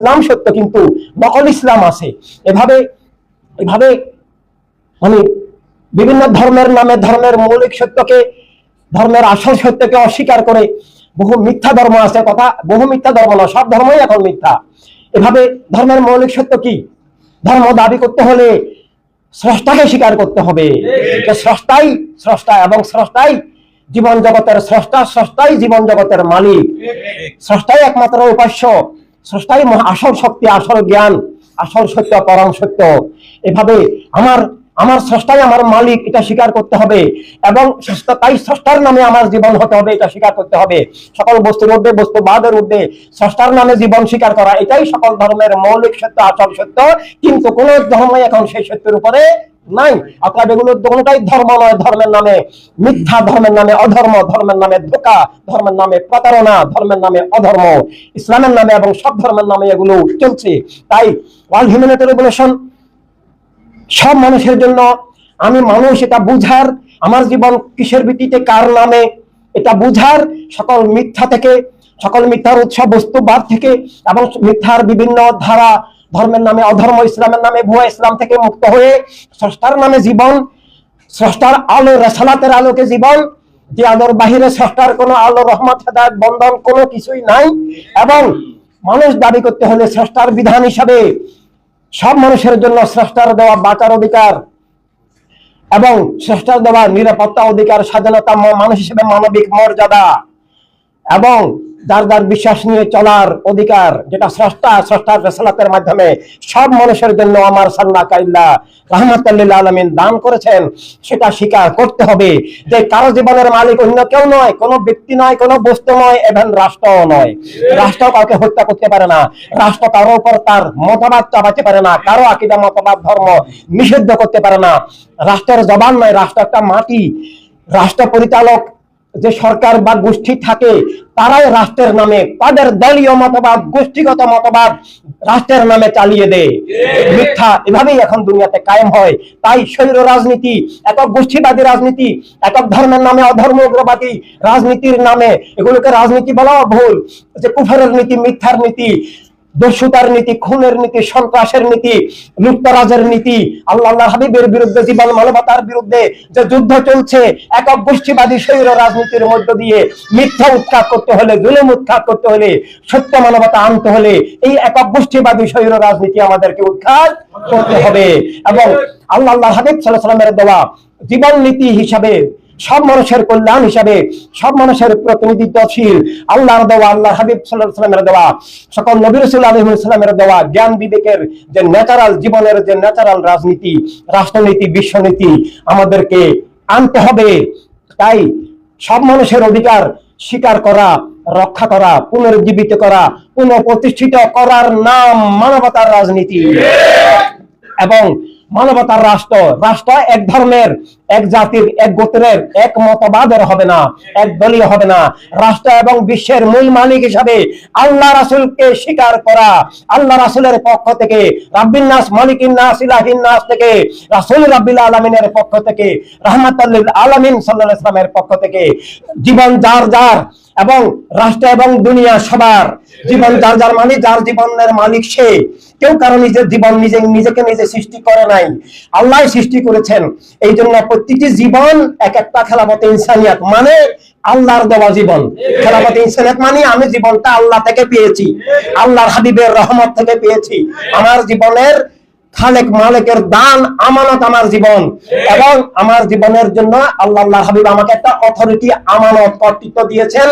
ইসলাম সত্য কিন্তু নকল ইসলাম আছে। এভাবে এভাবে মানে বিভিন্ন ধর্মের নামে ধর্মের মৌলিক সত্যকে, ধর্মের আসল সত্যকে অস্বীকার করে বহু মিথ্যা ধর্ম আছে। কথা, বহু মিথ্যা ধর্ম না, সব ধর্মই এখন মিথ্যা। এভাবে ধর্মের মৌলিক সত্য কি? ধর্ম দাবি করতে হলে স্রষ্টাকে স্বীকার করতে হবে। স্রষ্টাই স্রষ্টা এবং স্রষ্টাই জীবন জগতের স্রষ্টা, স্রষ্টাই জীবন জগতের মালিক, স্রষ্টাই একমাত্র উপাস্য, স্রষ্টাই আসল শক্তি, আসল জ্ঞান, আসল সত্য, পরম সত্য। এভাবে আমার আমার স্রষ্টাই আমার মালিক, এটা স্বীকার করতে হবে। এবং তাই স্রষ্টার নামে আমার জীবন হতে হবে, এটা স্বীকার করতে হবে। সকল বস্তুর ঊর্ধ্বে, বস্তুবাদের ঊর্ধ্বে স্রষ্টার নামে জীবন স্বীকার করা, এটাই সকল ধর্মের মৌলিক সত্য, আসল সত্য। কিন্তু কোন ধর্মই এখন সেই সত্যের উপরে নাই। অর্থাৎ এগুলো কোনটাই ধর্ম নয়। ধর্মের নামে মিথ্যা, ধর্মের নামে অধর্ম, ধর্মের নামে ধোঁকা, ধর্মের নামে প্রতারণা, ধর্মের নামে অধর্ম, ইসলামের নামে এবং সব ধর্মের নামে এগুলো চলছে। তাই ওয়ার্ল্ড হিউম্যানিটি রেভলিউশন সব মানুষের জন্য। আমি মানুষ, এটা বুঝার, আমার জীবন কিসের ভিত্তিতে, কার নামে, এটা বুঝার, সকল মিথ্যা থেকে, সকল মিথ্যার উৎস বস্তুবাদ থেকে এবং মিথ্যার বিভিন্ন ধারা, ধর্মের নামে অধর্ম, ইসলামের নামে ভুয়া ইসলাম থেকে মুক্ত হয়ে স্রষ্টার নামে জীবন, স্রষ্টার আলো, রেসালাতের আলোকে জীবন, যে আলোর বাহিরে স্রষ্টার কোনো আলো, রহমত, হেদায়েত, বন্ধন কোনো কিছুই নাই। এবং মানুষ দাবি করতে হলে স্রষ্টার বিধান হিসাবে সব মানুষের জন্য স্রষ্টার দেওয়া বাঁচার অধিকার এবং স্রষ্টার দেওয়া নিরাপত্তা অধিকার, স্বাধীনতা, মানুষ হিসেবে মানবিক মর্যাদা এবং যার যার বিশ্বাস নিয়ে চলার অধিকার, যেটা স্রষ্টার রেসালাতের মাধ্যমে সব মানুষের জন্য আমার সাল্লাল্লাহু রাহমাতাল লিল আলামিন দান করেছেন, সেটা স্বীকার করতে হবে। যে কারো জীবনের মালিক অন্য কেউ নয়, কোনো ব্যক্তি নয়, কোনো বস্তু নয়, এবং রাষ্ট্রও নয়। রাষ্ট্র কাউকে হত্যা করতে পারে না, রাষ্ট্র কারো উপর তার মতবাদ চাপাতে পারে না, কারো আকীদা, মতবাদ, ধর্ম নিষিদ্ধ করতে পারে না। রাষ্ট্রের জবান নয়, রাষ্ট্র একটা মাটি। রাষ্ট্র পরিচালক যে সরকার বা গোষ্ঠী থাকে, তারাই রাষ্ট্রের নামে তাদের দলীয় মতবাদ, গোষ্ঠীগত মতবাদ রাষ্ট্রের নামে চালিয়ে দেয়। মিথ্যা এভাবেই এখন দুনিয়াতে কায়েম হয়। তাই স্বৈর রাজনীতি, একক গোষ্ঠীবাদী রাজনীতি, একক ধর্মের নামে অধর্ম, উগ্রবাদী রাজনীতির নামে, এগুলোকে রাজনীতি বলাও ভুল। যে কুফরের নীতি, মিথ্যার নীতি, দস্যুতার নীতি, খুনের নীতি, সন্ত্রাসের নীতি, লুটতরাজের নীতি, আল্লাহর হাবিবের বিরুদ্ধে, জীবন মানবতার বিরুদ্ধে যে যুদ্ধ চলছে, একক গোষ্ঠীবাদী স্বৈর রাজনীতির মধ্য দিয়ে মিথ্যা উৎখাত করতে হলে, জুলুম উৎখাত করতে হলে, সত্য মানবতা আনতে হলে এই একক গোষ্ঠীবাদী স্বৈর রাজনীতি আমাদেরকে উৎখাত করতে হবে। এবং আল্লাহর হাবিব সাল্লাল্লাহু আলাইহি ওয়াসাল্লামের দেওয়া জীবন নীতি হিসাবে, সব মানুষের কল্যাণ হিসাবে, সব মানুষের প্রতিনিধিত্বশীল আল্লাহর দেওয়া, আল্লাহ হাবিব সাল্লাল্লাহু আলাইহি ওয়াসাল্লামের দেওয়া, সকল নবী রাসূল আলাইহিস সালামের দেওয়া জ্ঞান বিবেকের যে ন্যাচারাল জীবনের যে ন্যাচারাল রাজনীতি, রাষ্ট্রনীতি, বিশ্বনীতি আমাদেরকে আনতে হবে। তাই সব মানুষের অধিকার স্বীকার করা, রক্ষা করা, পুনরুজ্জীবিত করা, পুনঃপ্রতিষ্ঠিত করার নাম মানবতার রাজনীতি। এবং মানবতার রাষ্ট্র, রাষ্ট্র এক ধর্মের, এক জাতির, এক গোত্রের, এক মতবাদের হবে না, এক দলীয় হবে না। রাষ্ট্র এবং বিশ্বের মূল মালিক হিসাবে আল্লাহ রাসূলকে স্বীকার করা, আল্লাহ রাসূলের পক্ষ থেকে, রাব্বিন নাস, মালিকিন নাস, ইলাহিন নাস থেকে, রাসূল রাব্বিল আলামিনের পক্ষ থেকে, রাহমাতাল লিল আলামিন সাল্লাল্লাহু আলাইহি ওয়াসাল্লামের পক্ষ থেকে, জীবন যার যার এবং রাষ্ট্র এবং দুনিয়া সবার। জীবন যার যার মানে যার জীবনের মালিক সে। কেউ কারো নিজের জীবন নিজেকে নিজে সৃষ্টি করে নাই, আল্লাহ সৃষ্টি করেছেন। এই জন্য প্রত্যেকটি জীবন এক একটা খেলাফতে ইনসানিয়াত, মানে আল্লাহর দেওয়া জীবন। খেলাফতে ইনসানিয়াত মানে আমি জীবনটা আল্লাহ থেকে পেয়েছি, আল্লাহর হাবিবের রহমত থেকে পেয়েছি। আমার জীবনের খালেক মালিকের দান, আমানত আমার জীবন। এবং আমার জীবনের জন্য আল্লাহর হাবিব আমাকে একটা অথরিটি, আমানত, কর্তৃত্ব দিয়েছেন।